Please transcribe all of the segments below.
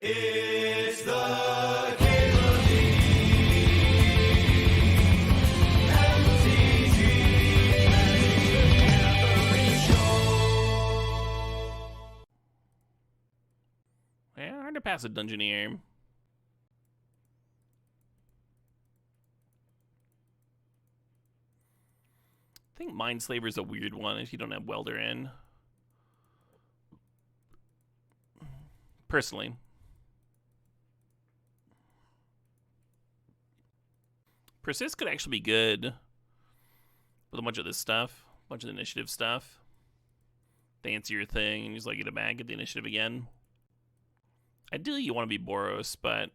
It's the Cable Yeah, hard to pass a Dungeoneer. I think Mindslaver's a weird one if you don't have Welder in. Personally. Persist could actually be good with a bunch of this stuff, a bunch of the initiative stuff. Fancy your thing and just like get it back, get the initiative again. Ideally, you want to be Boros, but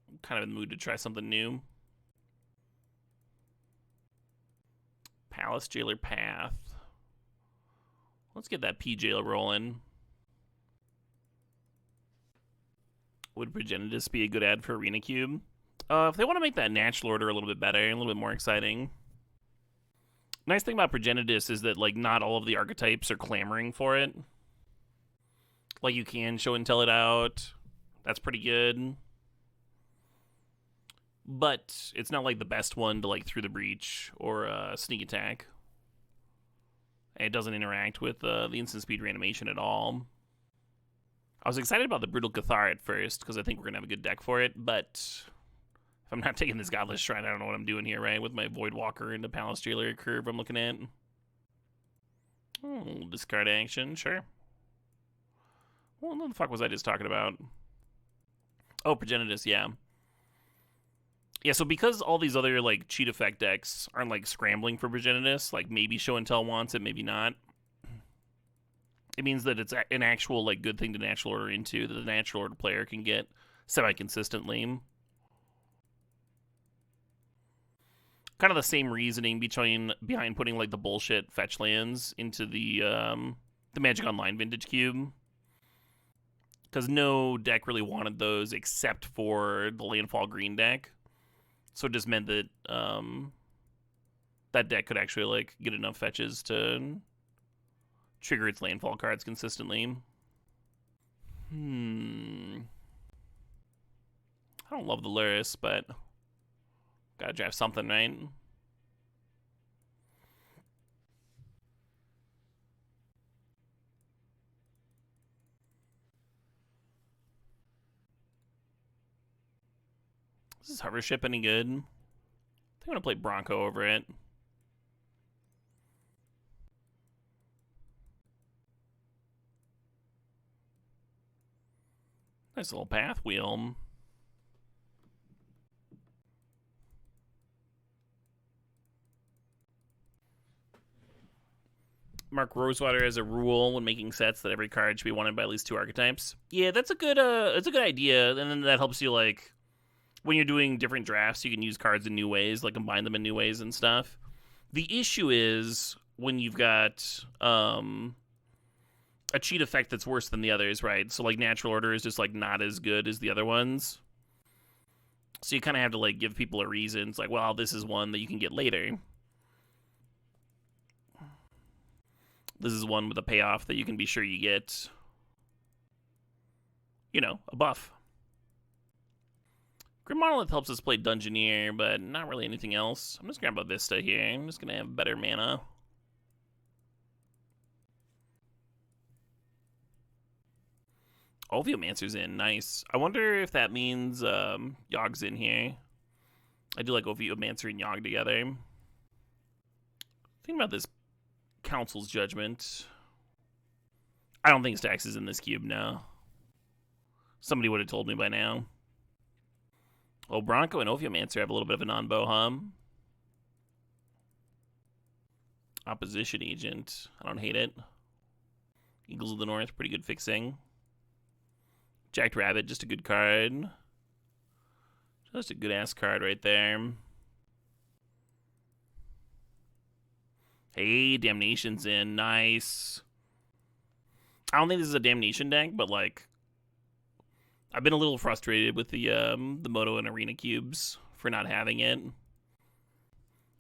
I'm kind of in the mood to try something new. Palace Jailer Path. Let's get that P Jailer rolling. Would Progenitus be a good ad for Arena Cube? If they want to make that natural order a little bit better, a little bit more exciting. Nice thing about Progenitus is that like not all of the archetypes are clamoring for it. Like you can show and tell it out. That's pretty good. But it's not like the best one to like through the breach or sneak attack. And it doesn't interact with the instant speed reanimation at all. I was excited about the Brutal Cathar at first because I think we're going to have a good deck for it, but if I'm not taking this Godless Shrine, I don't know what I'm doing here, right? With my Voidwalker and the Palace Jailer curve I'm looking at. Oh, discard action, sure. What the fuck was I just talking about? Oh, Progenitus, yeah. Yeah, so because all these other, like, cheat effect decks aren't, like, scrambling for Progenitus, like, maybe Show and Tell wants it, maybe not. It means that it's an actual, like, good thing to natural order into, that the natural order player can get semi-consistently. Kind of the same reasoning behind putting, like, the bullshit fetch lands into the Magic Online Vintage Cube. Because no deck really wanted those except for the Landfall Green deck. So it just meant that that deck could actually like get enough fetches to trigger its landfall cards consistently. I don't love the Luris, but gotta draft something, right? Is this Hover Ship any good? I think I'm gonna play Bronco over it. Nice little path wheel. Mark Rosewater as a rule when making sets that every card should be wanted by at least 2 archetypes. Yeah, that's a good idea, and then that helps you like when you're doing different drafts, you can use cards in new ways, like combine them in new ways and stuff. The issue is when you've got a cheat effect that's worse than the others, right? So like natural order is just like not as good as the other ones. So you kind of have to like give people a reason. It's like, well, this is one that you can get later. This is one with a payoff that you can be sure you get, you know, a buff. Grim Monolith helps us play Dungeoneer, but not really anything else. I'm just going to grab a Vista here. I'm just going to have better mana. Ophiomancer's in. Nice. I wonder if that means Yogg's in here. I do like Ophiomancer and Yogg together. Think about this Council's Judgment. I don't think Stax is in this cube now. Somebody would have told me by now. Well, Bronco and Ophiomancer have a little bit of a non-bow hum. Opposition Agent. I don't hate it. Eagles of the North, pretty good fixing. Jacked Rabbit, just a good card. Just a good-ass card right there. Hey, Damnation's in. Nice. I don't think this is a Damnation deck, but, like, I've been a little frustrated with the Moto and Arena cubes for not having it.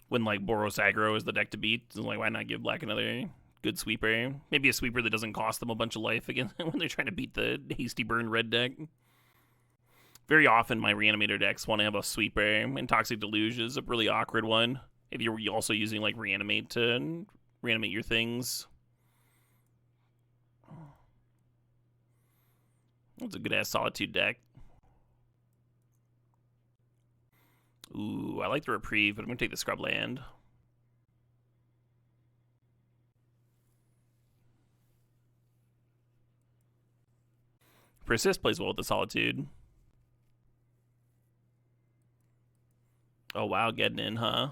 When, like, Boros aggro is the deck to beat, it's like, why not give Black another good sweeper? Maybe a sweeper that doesn't cost them a bunch of life again when they're trying to beat the Hasty Burn red deck. Very often, my Reanimator decks want to have a sweeper, and Toxic Deluge is a really awkward one. If you're also using, like, Reanimate to reanimate your things. That's a good-ass Solitude deck. Ooh, I like the Reprieve, but I'm going to take the Scrub Land. Persist plays well with the Solitude. Oh, wow, Geddon, huh?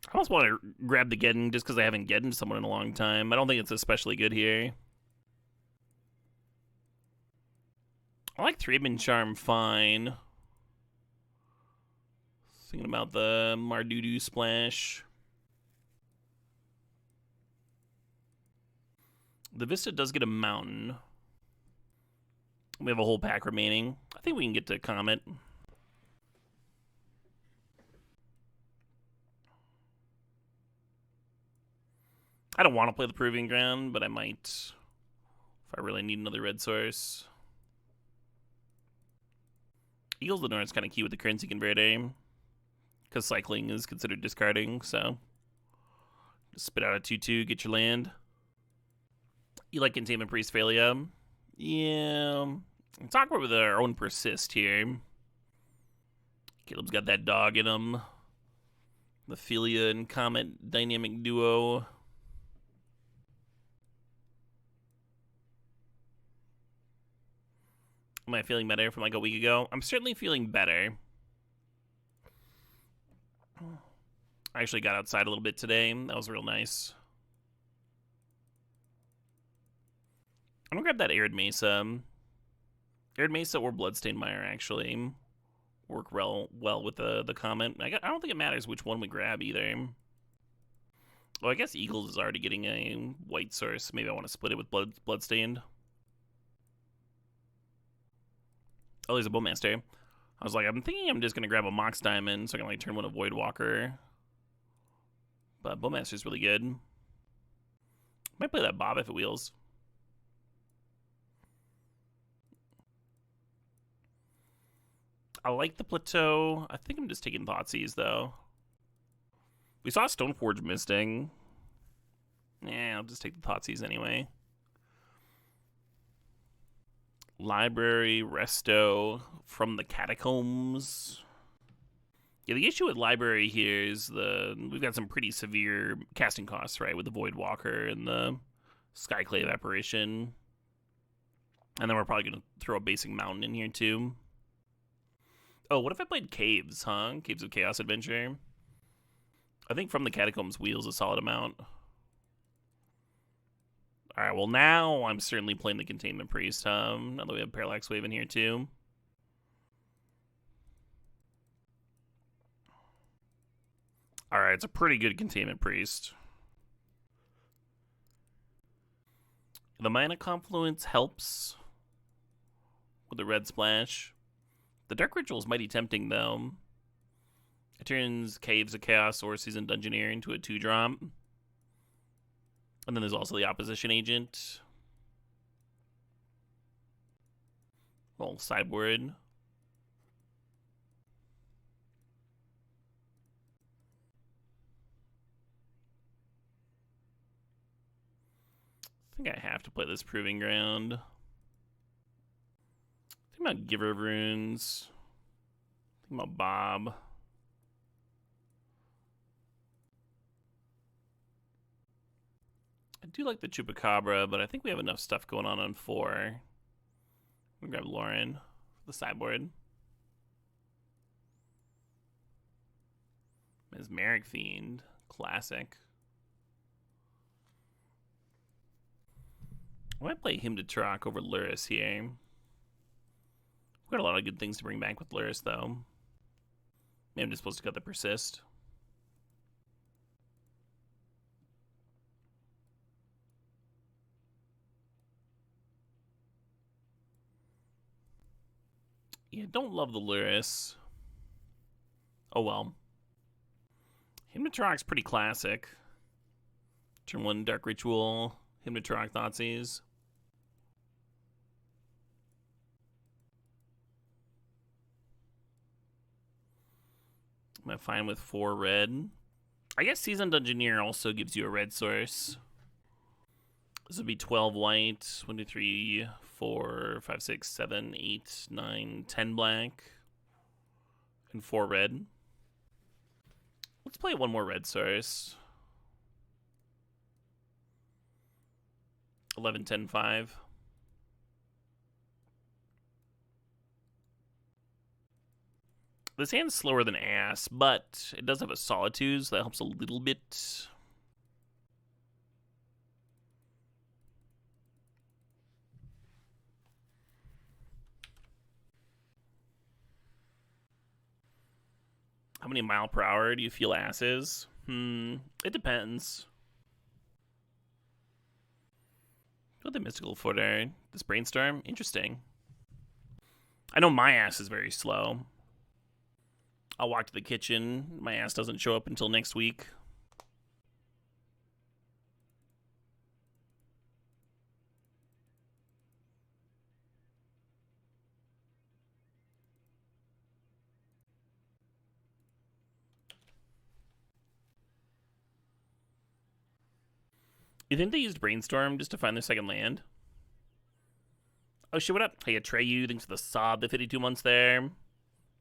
I almost want to grab the Geddon just because I haven't Geddoned someone in a long time. I don't think it's especially good here. I like Threadman Charm fine. Thinking about the Mardudu Splash. The Vista does get a Mountain. We have a whole pack remaining. I think we can get to Comet. I don't want to play the Proving Ground, but I might if I really need another red source. Eagles of the North is kind of key with the currency converter, because cycling is considered discarding, so just spit out a 2/2, get your land. You like Containment Priest Phalia? Yeah. It's awkward with our own Persist here. Caleb's got that dog in him. The Phalia and Comet dynamic duo. Am I feeling better from like a week ago? I'm certainly feeling better. I actually got outside a little bit today. That was real nice. I'm gonna grab that Arid Mesa. Arid Mesa or Bloodstained Mire actually work well with the Comet. I don't think it matters which one we grab either. Well, I guess Eagles is already getting a white source. Maybe I want to split it with Bloodstained. Oh, there's a Bowmaster. I was like, I'm thinking I'm just going to grab a Mox Diamond so I can like turn one a Voidwalker. But Bowmaster's really good. Might play that Bob if it wheels. I like the Plateau. I think I'm just taking Thoughtseize, though. We saw Stoneforge Misting. Yeah, I'll just take the Thoughtseize anyway. Library, Resto, From the Catacombs. Yeah, the issue with Library here is we've got some pretty severe casting costs, right? With the Voidwalker and the Skyclave Apparition. And then we're probably going to throw a basic Mountain in here, too. Oh, what if I played Caves, huh? Caves of Chaos Adventure. I think From the Catacombs wheels a solid amount. Alright, well now I'm certainly playing the Containment Priest, now that we have Parallax Wave in here too. Alright, it's a pretty good Containment Priest. The Mana Confluence helps with the red splash. The Dark Ritual is mighty tempting, though. It turns Caves of Chaos or Seasoned Dungeoneer into a 2-drop. And then there's also the Opposition Agent. Well, sideboard. I think I have to play this Proving Ground. Think about Giver of Runes. Think about Bob. I do like the Chupacabra, but I think we have enough stuff going on 4. We grab Lauren, the sideboard. Mesmeric Fiend, classic. I might play him to Trock over Luris here. We've got a lot of good things to bring back with Luris, though. Maybe I'm just supposed to cut the Persist. Yeah, don't love the Luris. Oh well. Hypnotrock's pretty classic. Turn 1 Dark Ritual, Hypnotrock Thoughtseize. Am I fine with 4 red? I guess Seasoned Engineer also gives you a red source. This would be 12 white, 1, 2, 3, 4, 5, 6, 7, 8, 9, 10 black, and 4 red. Let's play one more red source. 11, 10, 5. This hand's slower than ass, but it does have a Solitude, so that helps a little bit. How many mile per hour do you feel ass is? It depends. What the mystical footer? This brainstorm? Interesting. I know my ass is very slow. I'll walk to the kitchen. My ass doesn't show up until next week. You think they used Brainstorm just to find their second land? Oh shit, what up? Hey, Atreyu, thanks for the sob, the 52 months there.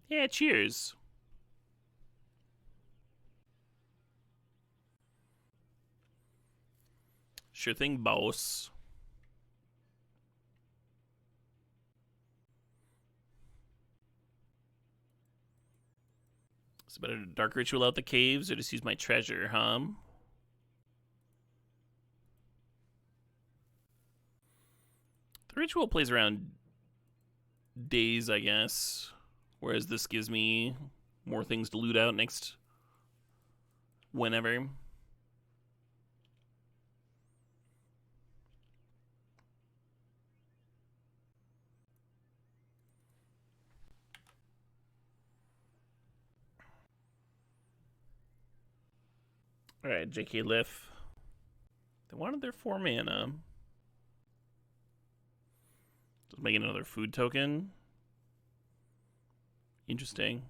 Yeah, cheers. Sure thing, boss. Is it better to Dark Ritual out the caves or just use my treasure, huh? The Ritual plays around days, I guess. Whereas this gives me more things to loot out next whenever. Alright, JK Liff. They wanted their 4 mana. Just making another food token. Interesting.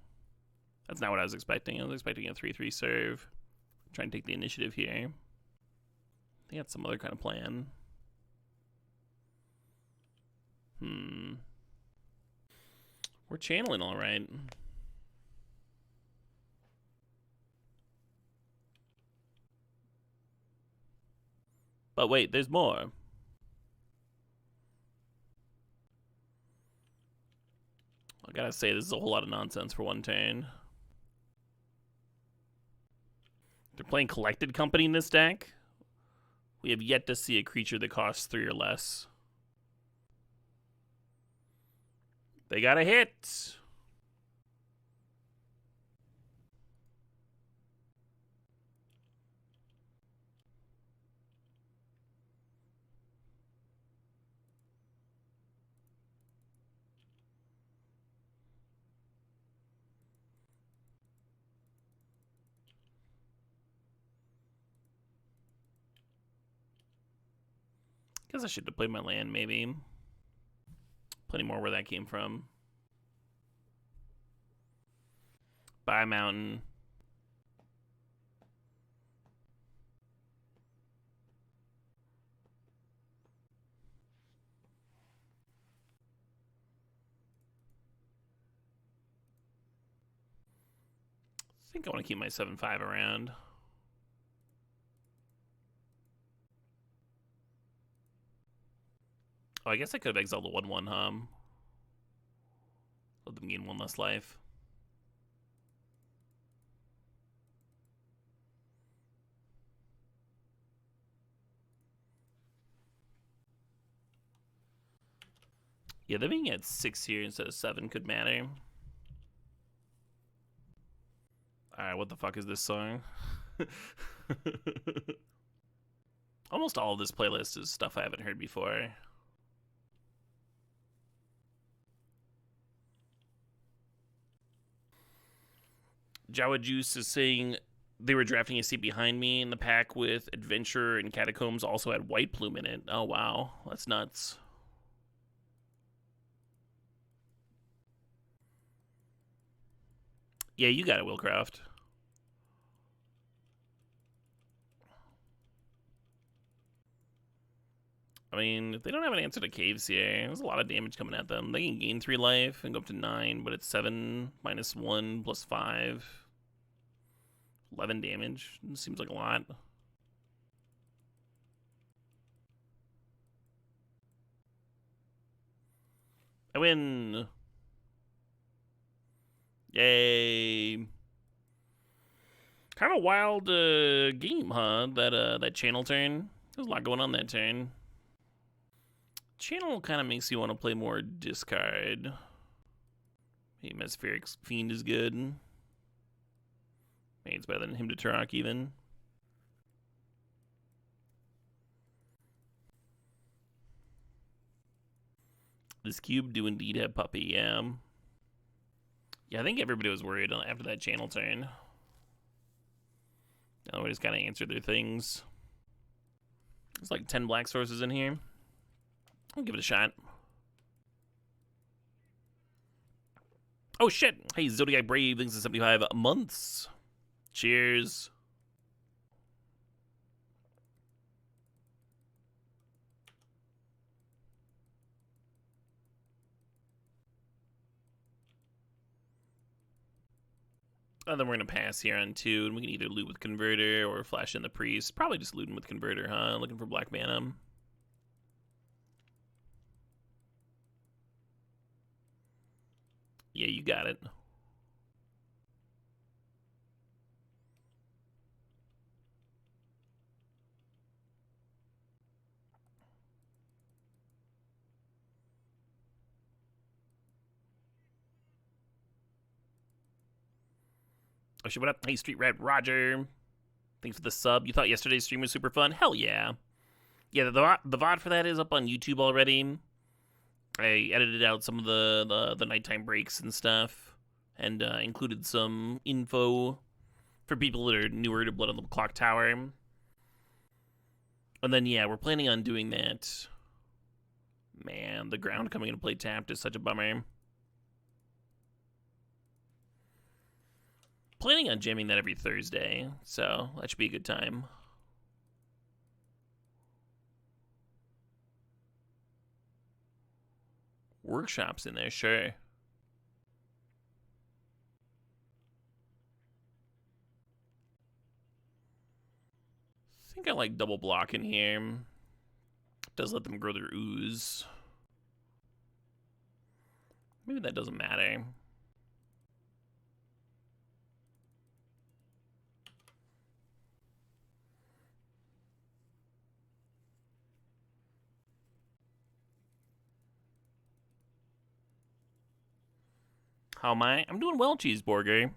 That's not what I was expecting. I was expecting a 3/3 serve. Try and take the initiative here. They had some other kind of plan. We're channeling all right. But wait, there's more. I gotta say, this is a whole lot of nonsense for one turn. They're playing Collected Company in this deck. We have yet to see a creature that costs 3 or less. They got a hit. Guess I should have played my land, maybe. Plenty more where that came from. Buy Mountain. I think I want to keep my 7/5 around. Oh, I guess I could have exiled the 1/1, huh? Let them gain 1 less life. Yeah, them being at 6 here instead of 7 could matter. Alright, what the fuck is this song? Almost all of this playlist is stuff I haven't heard before. Jawa Juice is saying they were drafting a seat behind me in the pack with Adventure and Catacombs also had White Plume in it. Oh, wow. That's nuts. Yeah, you got it, Willcraft. I mean, if they don't have an answer to caves here, there's a lot of damage coming at them. They can gain 3 life and go up to 9, but it's 7 minus 1 plus 5. 11 damage. It seems like a lot. I win. Yay. Kind of a wild game, huh? That channel turn. There's a lot going on that turn. Channel kind of makes you want to play more discard. Hey, Mespheric Fiend is good. Maybe it's better than him to Turok even. This cube do indeed have Puppy, yeah. Yeah, I think everybody was worried after that channel turn. Nobody's kind of answered their things. There's like 10 black sources in here. I'll give it a shot. Oh shit! Hey, Zodiac Brave, thanks for 75 months. Cheers. Then we're going to pass here on 2, and we can either loot with Converter or flash in the Priest. Probably just looting with Converter, huh? Looking for black mana. Yeah, you got it. Oh shit, what up? Hey, Street Rat Roger. Thanks for the sub. You thought yesterday's stream was super fun? Hell yeah. Yeah, the VOD for that is up on YouTube already. I edited out some of the nighttime breaks and stuff, and included some info for people that are newer to Blood on the Clock Tower. And then, yeah, we're planning on doing that. Man, the ground coming into play tapped is such a bummer. Planning on jamming that every Thursday, so that should be a good time. Workshops in there, sure. I think I like double block in here. Does let them grow their ooze. Maybe that doesn't matter. How am I? I'm doing well, Cheeseburger.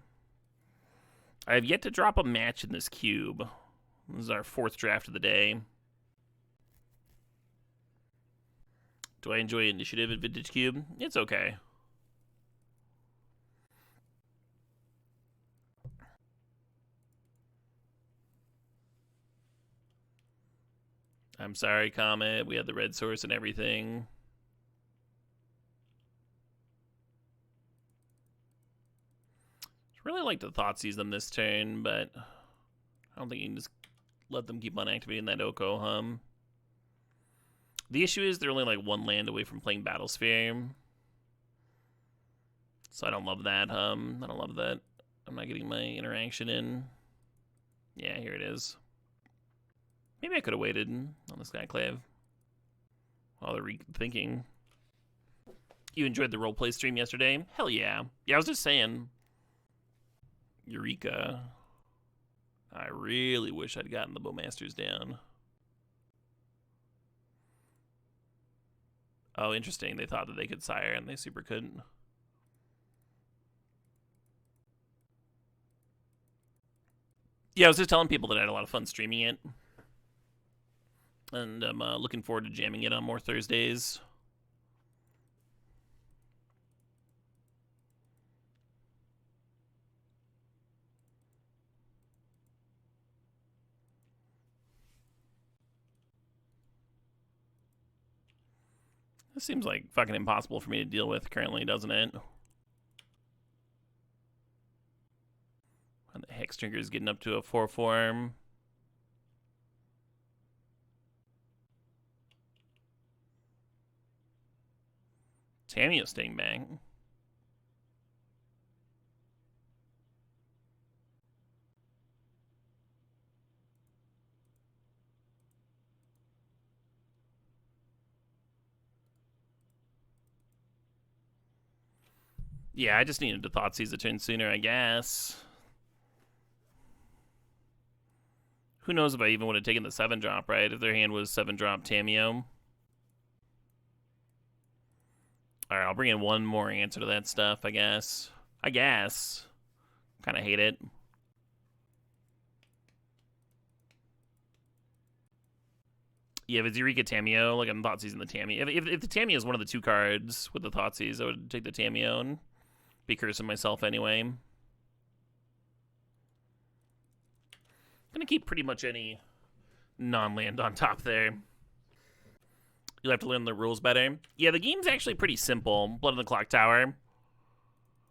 I have yet to drop a match in this cube. This is our 4th draft of the day. Do I enjoy initiative at Vintage Cube? It's okay. I'm sorry, Comet. We had the red source and everything. Really like to Thoughtseize them this turn, but I don't think you can just let them keep on activating that Oko hum. The issue is they're only like 1 land away from playing Battlesphere. So I don't love that hum. I don't love that. I'm not getting my interaction in. Yeah, here it is. Maybe I could have waited on this Skyclave while they're rethinking. You enjoyed the roleplay stream yesterday? Hell yeah. Yeah, I was just saying. Eureka. I really wish I'd gotten the Bowmasters down. Oh, interesting. They thought that they could sire and they super couldn't. Yeah, I was just telling people that I had a lot of fun streaming it. And I'm looking forward to jamming it on more Thursdays. This seems like fucking impossible for me to deal with currently, doesn't it? Hex Drinker's getting up to a 4/4. Tamiyo staying back. Yeah, I just needed to Thoughtseize a turn sooner, I guess. Who knows if I even would have taken the 7-drop, right? If their hand was 7-drop Tamiyo. Alright, I'll bring in one more answer to that stuff, I guess. Kind of hate it. Yeah, if it's Eureka Tamiyo, like I'm Thoughtseizing the Tamiyo. If the Tamiyo is one of the 2 cards with the Thoughtseize, I would take the Tamiyo and be cursing myself anyway. Gonna keep pretty much any non-land on top there. You'll have to learn the rules better. Yeah, the game's actually pretty simple, Blood on the Clock Tower.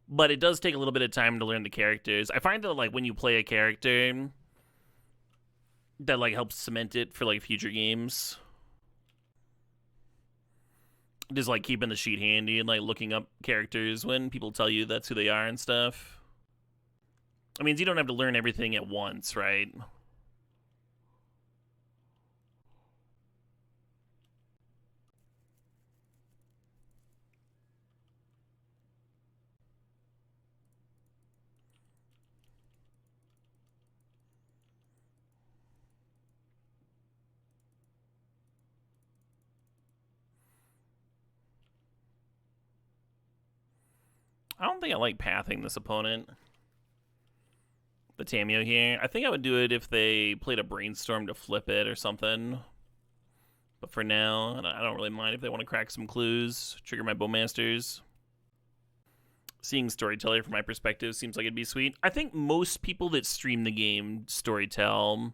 But it does take a little bit of time to learn the characters. I find that, like, when you play a character, that, like, helps cement it for, like, future games. Just, like, keeping the sheet handy and, like, looking up characters when people tell you that's who they are and stuff. I mean, you don't have to learn everything at once, right? I don't think I like pathing this opponent. The Tamiyo here. I think I would do it if they played a Brainstorm to flip it or something. But for now, I don't really mind if they want to crack some clues, trigger my Bowmasters. Seeing Storyteller from my perspective seems like it'd be sweet. I think most people that stream the game Storytell.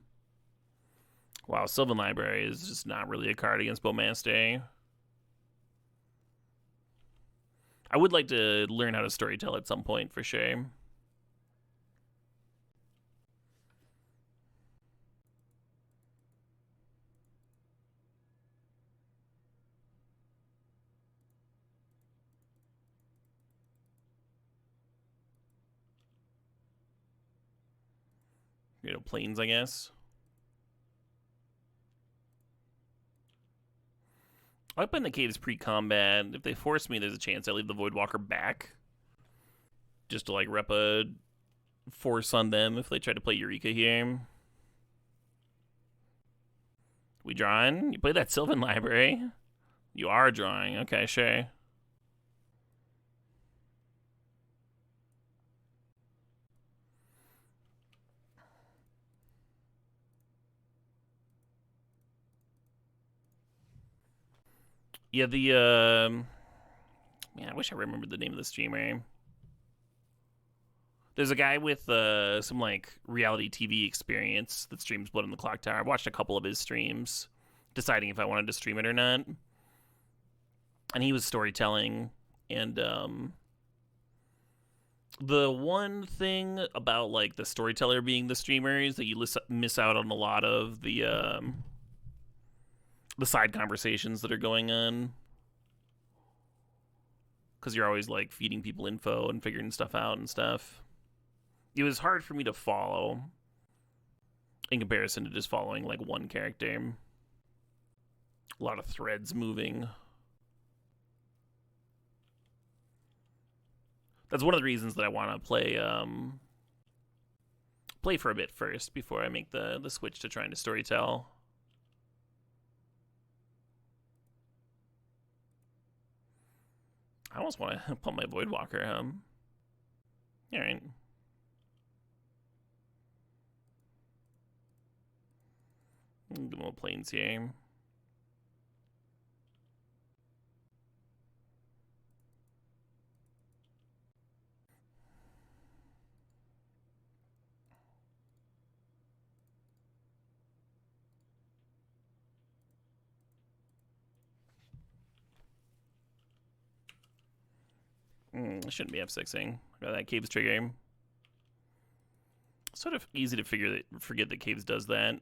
Wow, Sylvan Library is just not really a card against Bowmaster. I would like to learn how to Storytell at some point, for sure. You know, Plains, I guess. I like playing the Caves pre-combat. If they force me, there's a chance I leave the Voidwalker back. Just to, like, rep a force on them if they try to play Eureka here. We drawing? You play that Sylvan Library? You are drawing. Okay, sure. Yeah, man, I wish I remembered the name of the streamer. There's a guy with some, like, reality TV experience that streams Blood on the Clock Tower. I've watched a couple of his streams, deciding if I wanted to stream it or not. And he was storytelling, and the one thing about, like, the storyteller being the streamer is that you miss out on a lot of the side conversations that are going on. Because you're always, like, feeding people info and figuring stuff out and stuff. It was hard for me to follow in comparison to just following, like, one character. A lot of threads moving. That's one of the reasons that I want to play for a bit first before I make the switch to trying to storytell. I almost want to pump my Voidwalker. All right. Give him a Plains here. I shouldn't be F6ing. Got that Caves trigger. Sort of easy to forget that Caves does that.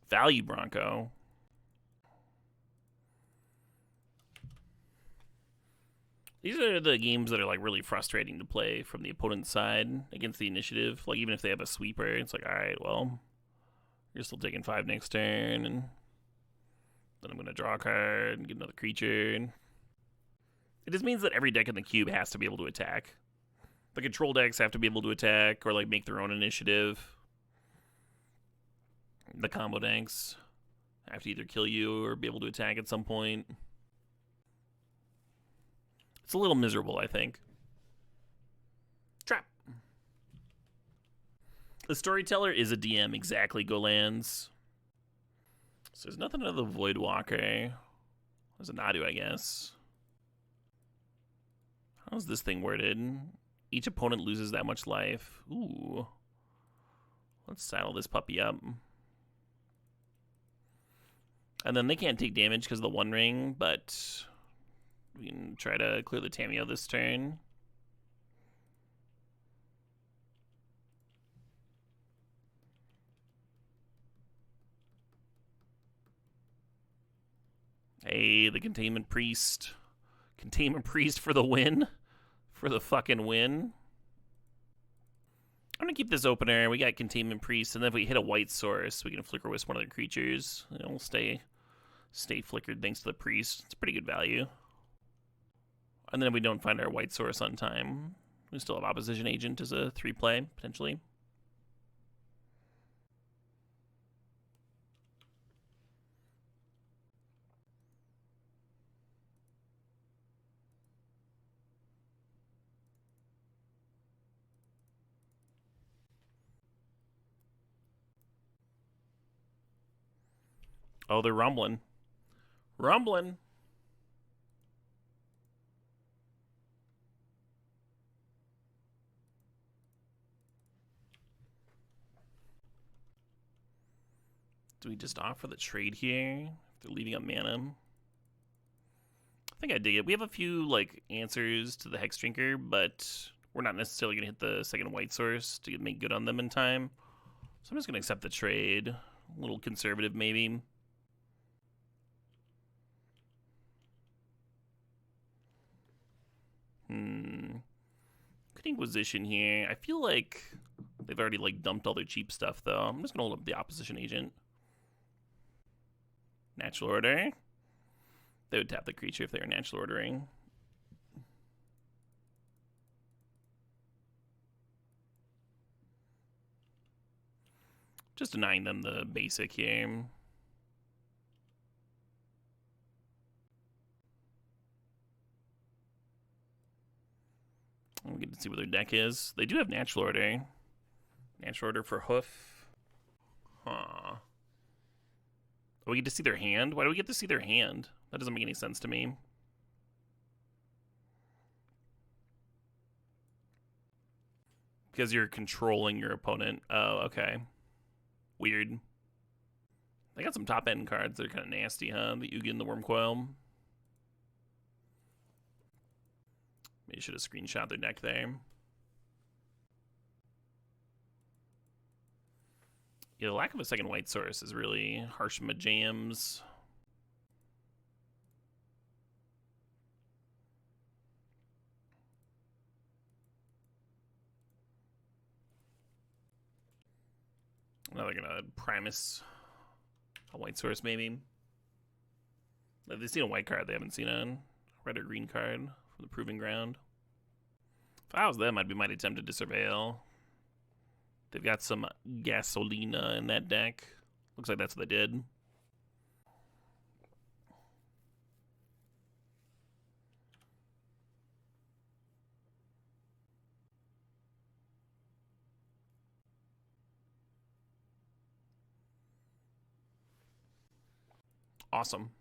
Value Bronco. These are the games that are like really frustrating to play from the opponent's side against the initiative. Like even if they have a sweeper, it's like, all right, well, you're still taking 5 next turn, and then I'm gonna draw a card and get another creature. And it just means that every deck in the cube has to be able to attack. The control decks have to be able to attack or like make their own initiative. The combo decks have to either kill you or be able to attack at some point. It's a little miserable, I think. Trap. The storyteller is a DM, exactly, Golands. So there's nothing out of the Voidwalker. There's a Nadu, I guess. How's this thing worded? Each opponent loses that much life. Ooh. Let's saddle this puppy up. And then they can't take damage because of the One Ring, but we can try to clear the Tamiyo this turn. Hey, the Containment Priest. Containment Priest for the win. For the fucking win. I'm going to keep this opener. We got Containment Priest, and then if we hit a white source, we can Flicker Wisp one of their creatures. And we'll stay flickered thanks to the Priest. It's pretty good value. And then if we don't find our white source on time, we still have Opposition Agent as a 3-play, potentially. Oh, they're rumbling. Rumbling. Do we just offer the trade here? If they're leaving up mana. I think I dig it. We have a few like answers to the Hex Drinker, but we're not necessarily going to hit the second white source to make good on them in time. So I'm just going to accept the trade. A little conservative, maybe. Good Inquisition here. I feel like they've already like dumped all their cheap stuff, though. I'm just going to hold up the Opposition Agent. Natural Order. They would tap the creature if they were natural ordering. Just denying them the basic here. We get to see what their deck is. They do have natural order. Natural order for Hoof. Huh. Oh, we get to see their hand? Why do we get to see their hand? That doesn't make any sense to me. Because you're controlling your opponent. Oh, okay. Weird. They got some top-end cards that are kind of nasty, huh? The Ugin, the Wormcoil. Maybe should have screenshot their deck there. Yeah, the lack of a second white source is really harsh on my jams. Now they're gonna Primus a white source, maybe. If they've seen a white card, they haven't seen a red or green card from the Proving Ground. If I was them, I'd be mighty tempted to Surveil. They've got some Gasolina in that deck. Looks like that's what they did. Awesome.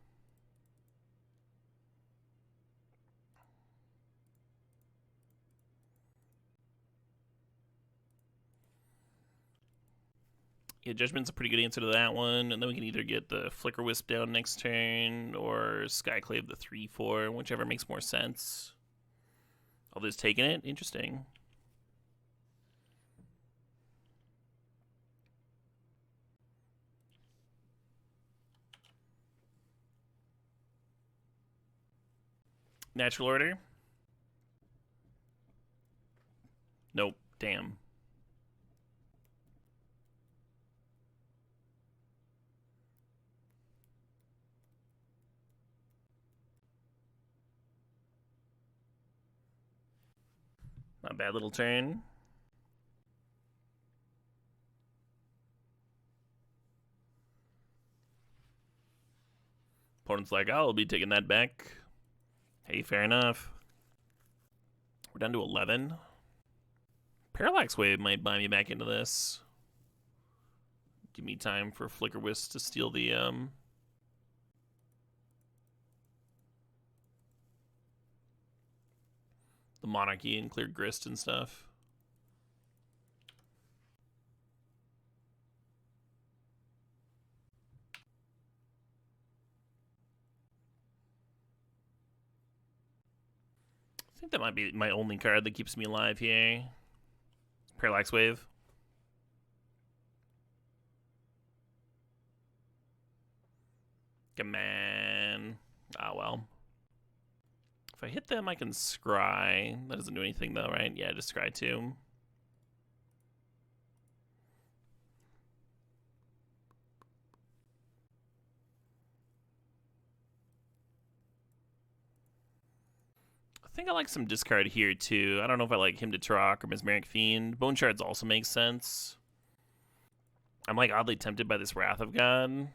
Yeah, Judgment's a pretty good answer to that one. And then we can either get the Flicker Wisp down next turn or Skyclave the 3/4, whichever makes more sense. Oh, they're just taking it? Interesting. Natural order? Nope. Damn. Not a bad little turn. Opponent's like, oh, I'll be taking that back. Hey, fair enough. We're down to 11. Parallax Wave might buy me back into this. Give me time for Flicker Wisp to steal the Monarchy and clear Grist and stuff. I think that might be my only card that keeps me alive here. Parallax Wave. Come on. Ah, well. If I hit them, I can scry. That doesn't do anything, though, right? Yeah, just scry too. I think I like some discard here, too. I don't know if I like Hymn to Trock or Mesmeric Fiend. Bone Shards also makes sense. I'm, like, oddly tempted by this Wrath of God.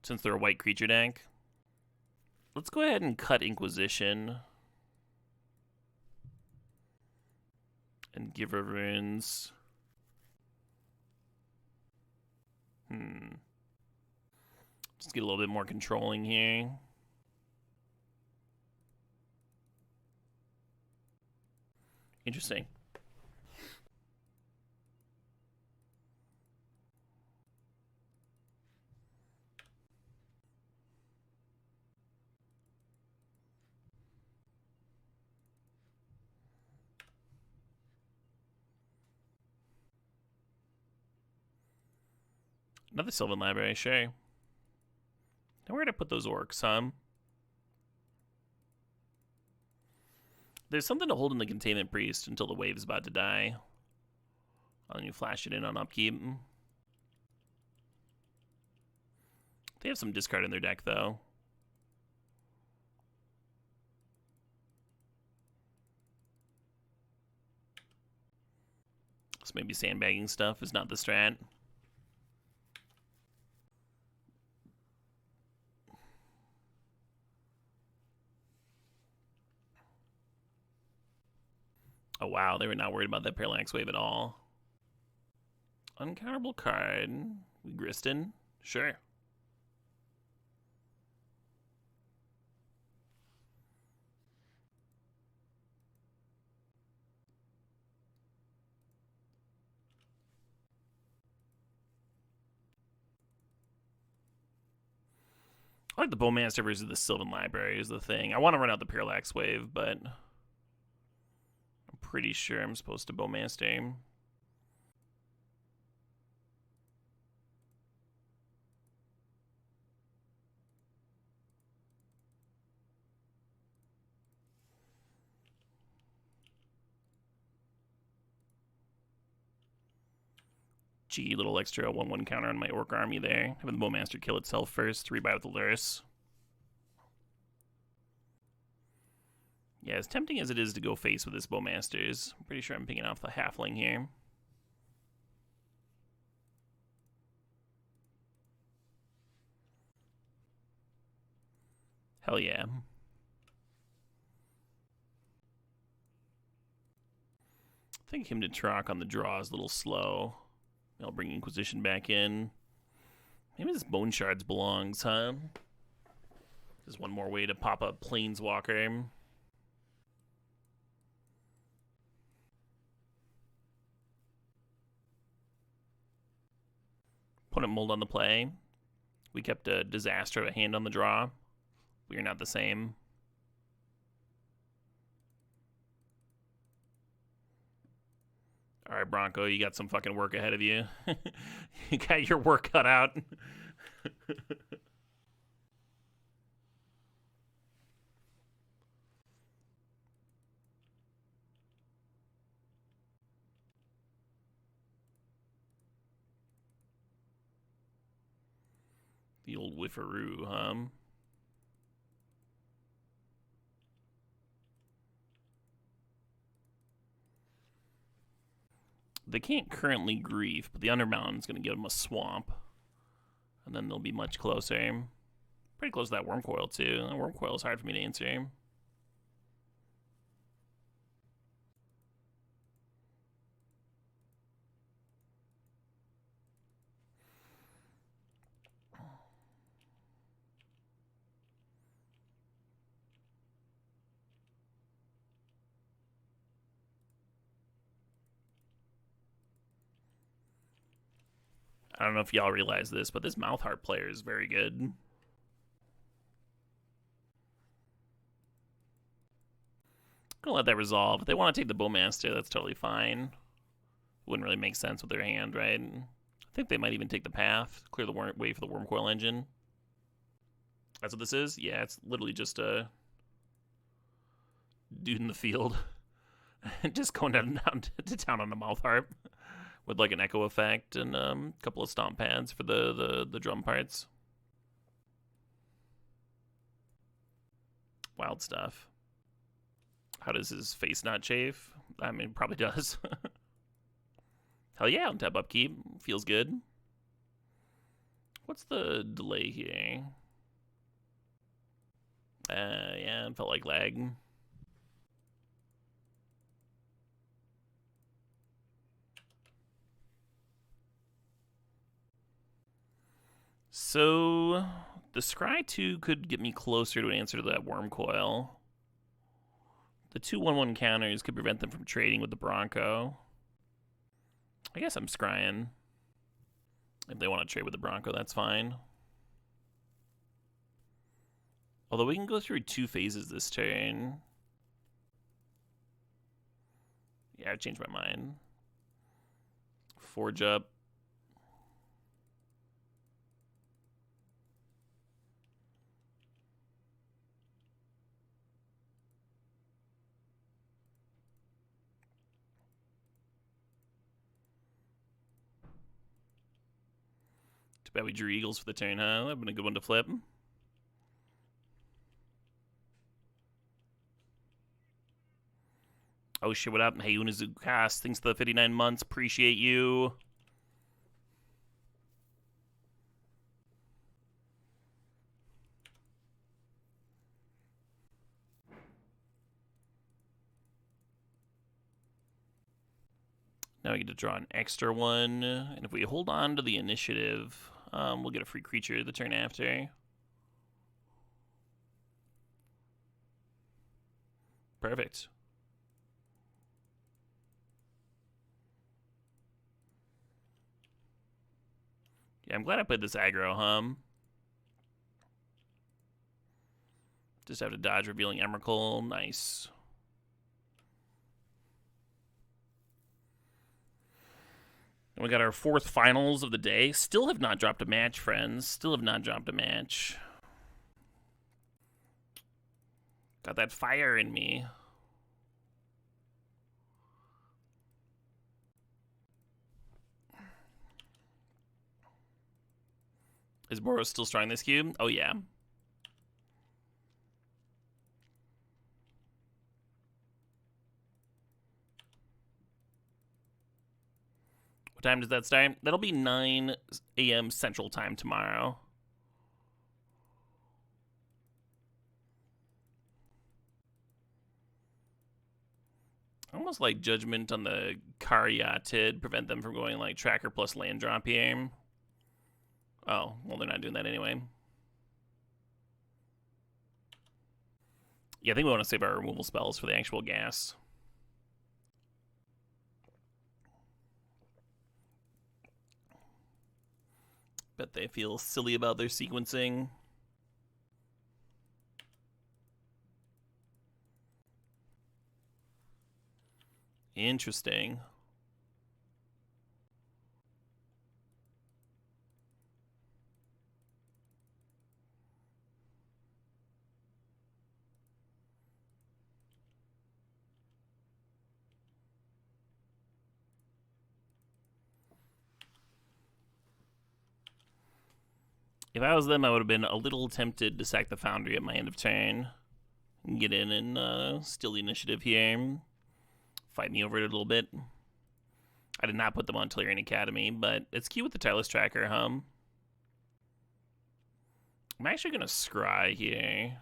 Since they're a white creature deck. Let's go ahead and cut Inquisition. And give her runes. Just get a little bit more controlling here. Interesting. Another Sylvan Library, sure. Now where did I put those orcs, huh? There's something to hold in the Containment Priest until the wave's about to die. And then you flash it in on upkeep. They have some discard in their deck, though. So maybe sandbagging stuff is not the strat. Oh, wow. They were not worried about that Parallax Wave at all. Uncounterable card. We Gristin? Sure. I like the Bowmaster versus the Sylvan Library is the thing. I want to run out the Parallax Wave, but I'm pretty sure I'm supposed to Bowmaster. Gee, little extra 1/1 counter on my Orc army there. Having the Bowmaster kill itself first, rebuy with the Lurrus. Yeah, as tempting as it is to go face with this Bowmasters, I'm pretty sure I'm picking off the Halfling here. Hell yeah. I think Hymn to Trock on the draw is a little slow. I'll bring Inquisition back in. Maybe this Bone Shards belongs, huh? Just one more way to pop up Planeswalker. Opponent Mold on the play. We kept a Disaster of a hand on the draw. We are not the same. All right, Bronco, you got some fucking work ahead of you. You got your work cut out. The old whiffaroo, huh? They can't currently grief, but the Undermountain's going to give them a swamp. And then they'll be much closer. Pretty close to that Wormcoil, too. That Wormcoil is hard for me to answer. I don't know if y'all realize this, but this Mouth Heart player is very good. Gonna let that resolve. If they want to take the Bowmaster, that's totally fine. Wouldn't really make sense with their hand, right? I think they might even take the path, clear the way for the Wormcoil engine. That's what this is? Yeah, it's literally just a dude in the field. Just going down to town on a Mouth Harp with like an echo effect and a couple of stomp pads for the drum parts. Wild stuff. How does his face not chafe? I mean, probably does. Hell yeah, on tap upkeep. Feels good. What's the delay here? Yeah, it felt like lag. So, the Scry 2 could get me closer to an answer to that Wormcoil. The 2/1/1 counters could prevent them from trading with the Bronco. I guess I'm scrying. If they want to trade with the Bronco, that's fine. Although we can go through 2 phases this turn. Yeah, I changed my mind. Forge up. Too bad we drew Eagles for the turn, huh? That'd been a good one to flip. Oh shit, what up? Hey, Unazukas, thanks for the 59 months. Appreciate you. Now we get to draw an extra one. And if we hold on to the initiative, we'll get a free creature the turn after. Perfect. Yeah, I'm glad I played this aggro, Just have to dodge Revealing Emrakul. Nice. And we got our 4th finals of the day. Still have not dropped a match, friends. Still have not dropped a match. Got that fire in me. Is Boros still strong this cube? Oh, yeah. What time does that start? That'll be 9 a.m. Central Time tomorrow. Almost like Judgment on the Caryatid, prevent them from going like Tracker plus land drop here. Oh, well, they're not doing that anyway. Yeah, I think we want to save our removal spells for the actual gas. Bet they feel silly about their sequencing. Interesting. If I was them, I would have been a little tempted to sack the Foundry at my end of turn. And get in and steal the initiative here. Fight me over it a little bit. I did not put them on Tellurian Academy, but it's cute with the Tireless Tracker, huh? I'm actually going to scry here.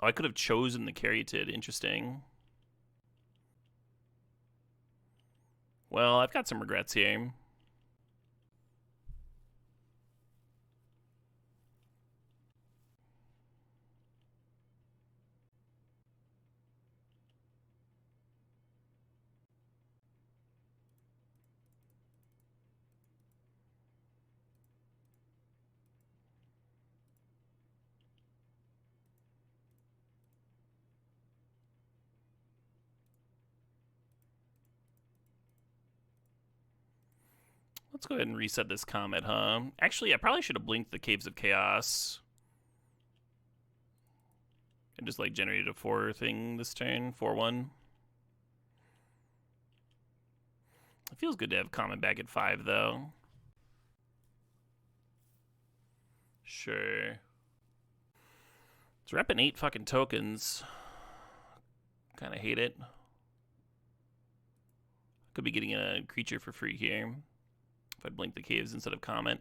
Oh, I could have chosen the Caryatid. Interesting. Well, I've got some regrets here. Let's go ahead and reset this Comet, huh? Actually, I probably should have blinked the Caves of Chaos. And just, like, generated a 4 thing this turn. 4-1. It feels good to have Comet back at 5, though. Sure. It's repping 8 fucking tokens. Kind of hate it. Could be getting a creature for free here. If I'd blink the Caves instead of Comet.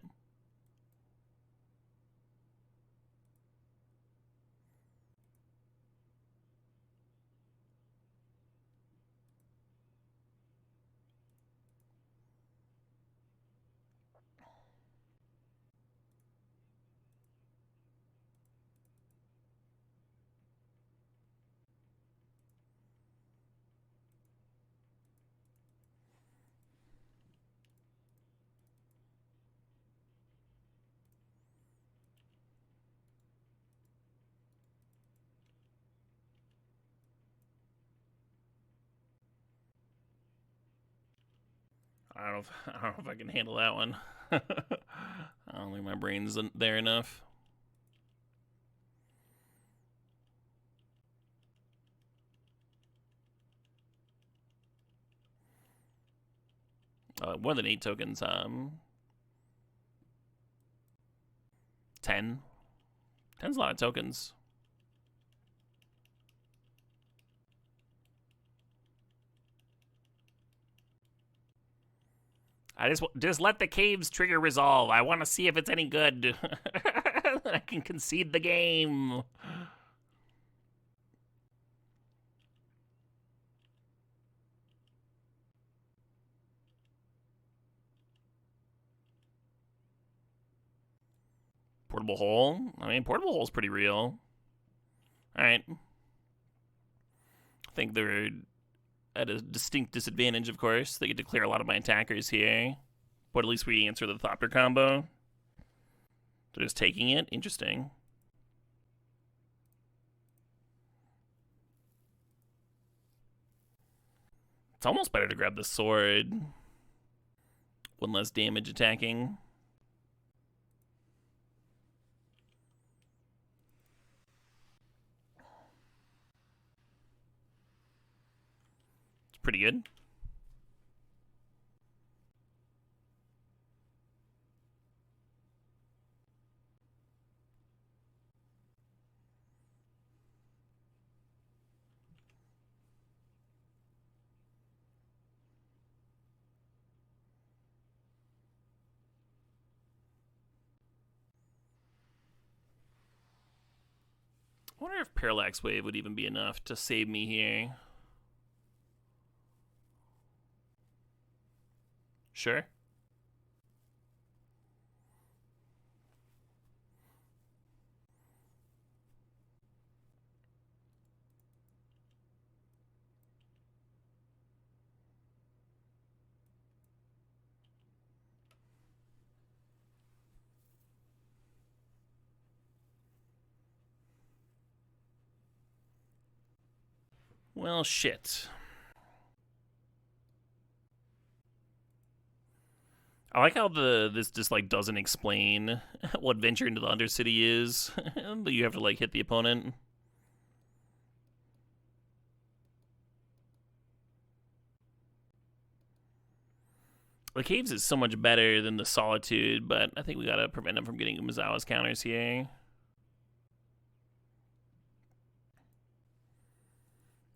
I don't know if I can handle that one. I don't think my brain's there enough. More than 8 tokens. 10. 10's a lot of tokens. I just let the Caves trigger resolve. I want to see if it's any good. I can concede the game. Portable Hole? I mean, Portable Hole's pretty real. Alright. I think they're at a distinct disadvantage, of course. They get to clear a lot of my attackers here. But at least we answer the Thopter combo. They're just taking it? Interesting. It's almost better to grab the sword. 1 less damage attacking. It's pretty good. I wonder if Parallax Wave would even be enough to save me here. Sure. Well, shit. I like how this just like doesn't explain what venture into the Undercity is. You have to like hit the opponent. The Caves is so much better than the Solitude, but I think we gotta prevent him from getting Umezawa's counters here.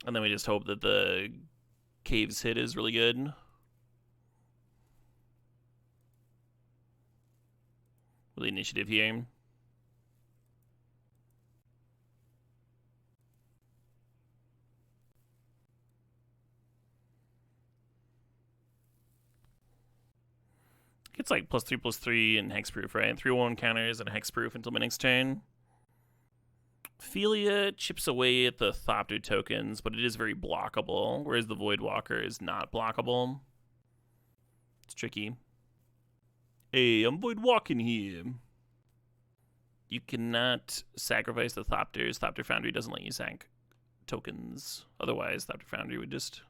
And then we just hope that the Caves hit is really good. With the initiative here. It's like +3/+3 and hexproof, right? 3/1 counters and hexproof until my next turn. Philia chips away at the Thopter tokens, but it is very blockable, whereas the Voidwalker is not blockable. It's tricky. Hey, I'm Voidwalking here. You cannot sacrifice the Thopters. Thopter Foundry doesn't let you sack tokens. Otherwise, Thopter Foundry would just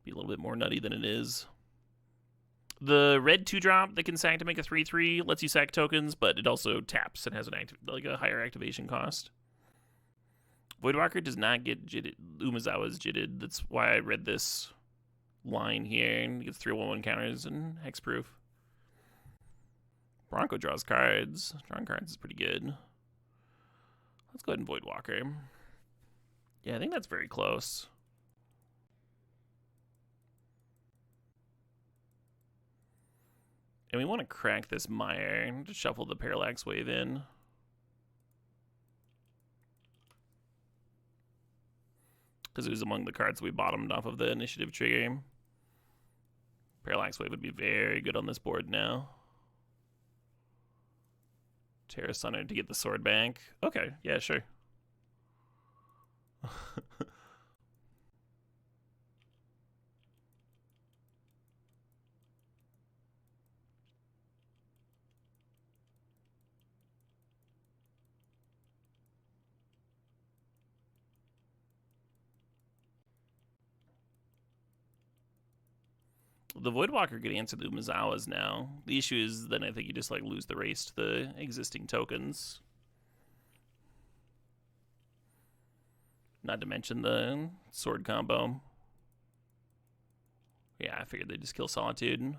be a little bit more nutty than it is. The red 2-drop that can sack to make a 3/3 lets you sack tokens, but it also taps and has a higher activation cost. Voidwalker does not get jitted. Umezawa's jitted. That's why I read this line here. And gets 3/1 counters and hexproof. Bronco draws cards. Drawing cards is pretty good. Let's go ahead and Voidwalker. Yeah, I think that's very close. And we want to crack this mire. Just shuffle the Parallax Wave in. Because it was among the cards we bottomed off of the initiative trigger. Parallax Wave would be very good on this board now. Terra Sunner to get the sword bank. Okay, yeah, sure. The Voidwalker could answer the Umezawas now. The issue is then I think you just like lose the race to the existing tokens. Not to mention the sword combo. Yeah, I figured they'd just kill Solitude.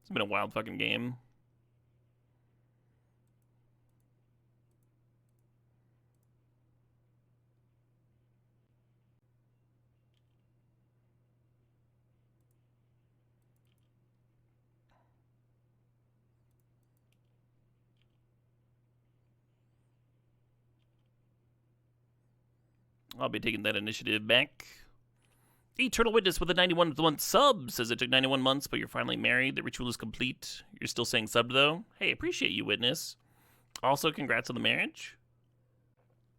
It's been a wild fucking game. I'll be taking that initiative back. Eternal Witness with a 91-month sub says it took 91 months, but you're finally married. The ritual is complete. You're still saying sub, though. Hey, appreciate you, Witness. Also, congrats on the marriage.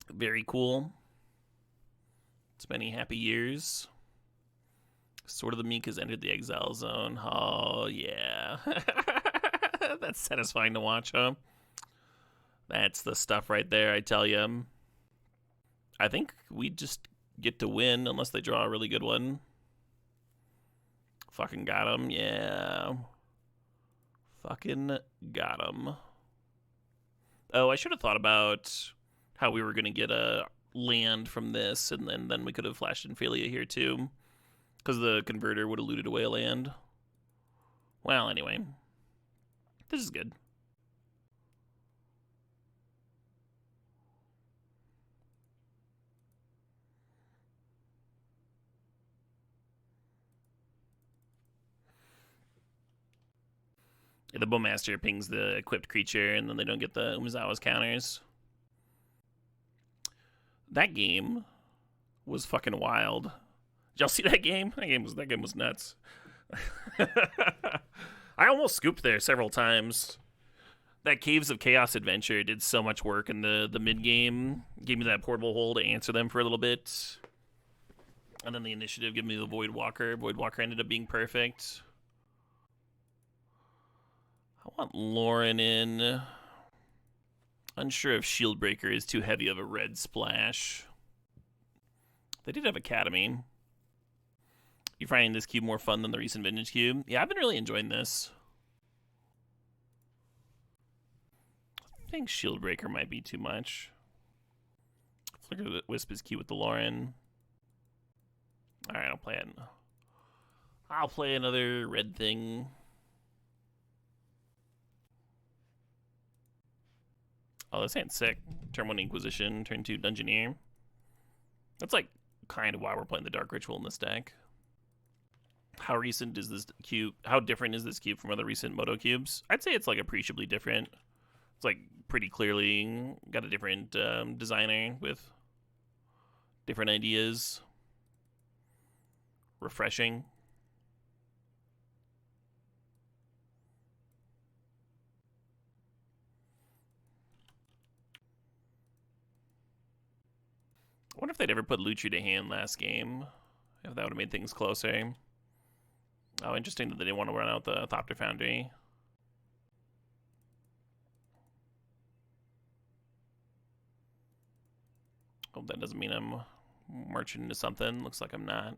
Very cool. It's many happy years. Sword of the Meek has entered the exile zone. Oh, yeah. That's satisfying to watch, huh? That's the stuff right there, I tell you. I think we just get to win unless they draw a really good one. Fucking got him, yeah. Fucking got him. Oh, I should have thought about how we were going to get a land from this, and then we could have flashed in Philia here too. Because the converter would have looted away a land. Well, anyway. This is good. The Bowmaster pings the equipped creature, and then they don't get the Umezawa's counters. That game was fucking wild. Did y'all see that game? That game was nuts. I almost scooped there several times. That Caves of Chaos adventure did so much work in the mid game. Gave me that portable hole to answer them for a little bit. And then the initiative gave me the Voidwalker. Voidwalker ended up being perfect. I want Lauren in. Unsure if Shieldbreaker is too heavy of a red splash. They did have Academy. You finding this cube more fun than the recent Vintage Cube? Yeah, I've been really enjoying this. I think Shieldbreaker might be too much. Flicker the Wisp is cute with the Lauren. Alright, I'll play it. I'll play another red thing. Oh, this ain't sick. Turn 1 Inquisition, turn 2 Dungeoneer. That's like kind of why we're playing the Dark Ritual in this deck. How recent is this cube? How different is this cube from other recent Moto cubes? I'd say it's like appreciably different. It's like pretty clearly got a different designer with different ideas. Refreshing. I wonder if they'd ever put Lutri to hand last game. If that would have made things closer. Oh, interesting that they didn't want to run out the Thopter Foundry. Hope that doesn't mean I'm marching into something. Looks like I'm not.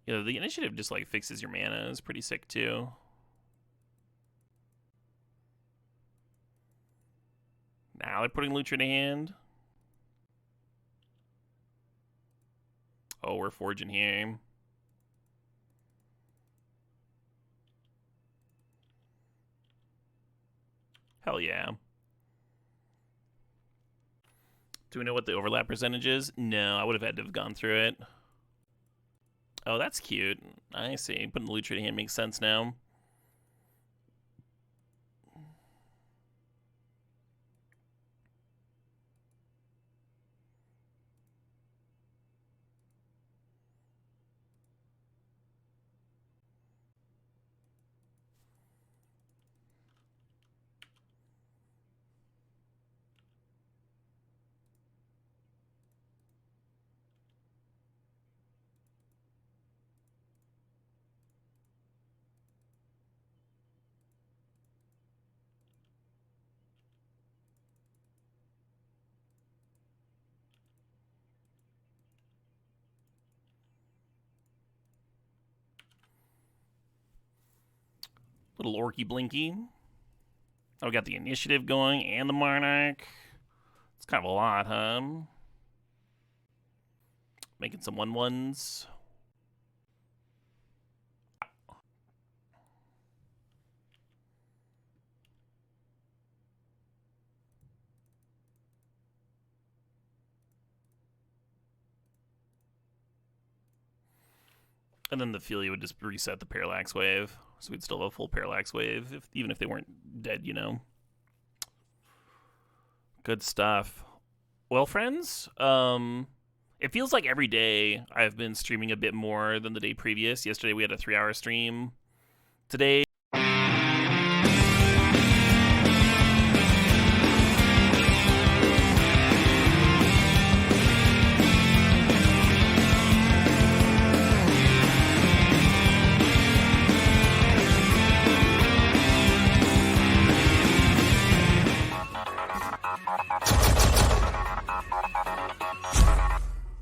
Yeah, the initiative just like fixes your mana is pretty sick too. Now they're putting Lutri to hand. Oh, we're forging here. Hell yeah. Do we know what the overlap percentage is? No, I would have had to have gone through it. Oh, that's cute. I see. Putting the Lutri to hand makes sense now. Little Orky Blinky. Oh, we got the initiative going and the Monarch. It's kind of a lot, huh? Making some 1/1s. And then the Filia would just reset the Parallax Wave. So we'd still have a full Parallax Wave, even if they weren't dead, you know. Good stuff. Well, friends, it feels like every day I've been streaming a bit more than the day previous. Yesterday we had a 3-hour stream. Today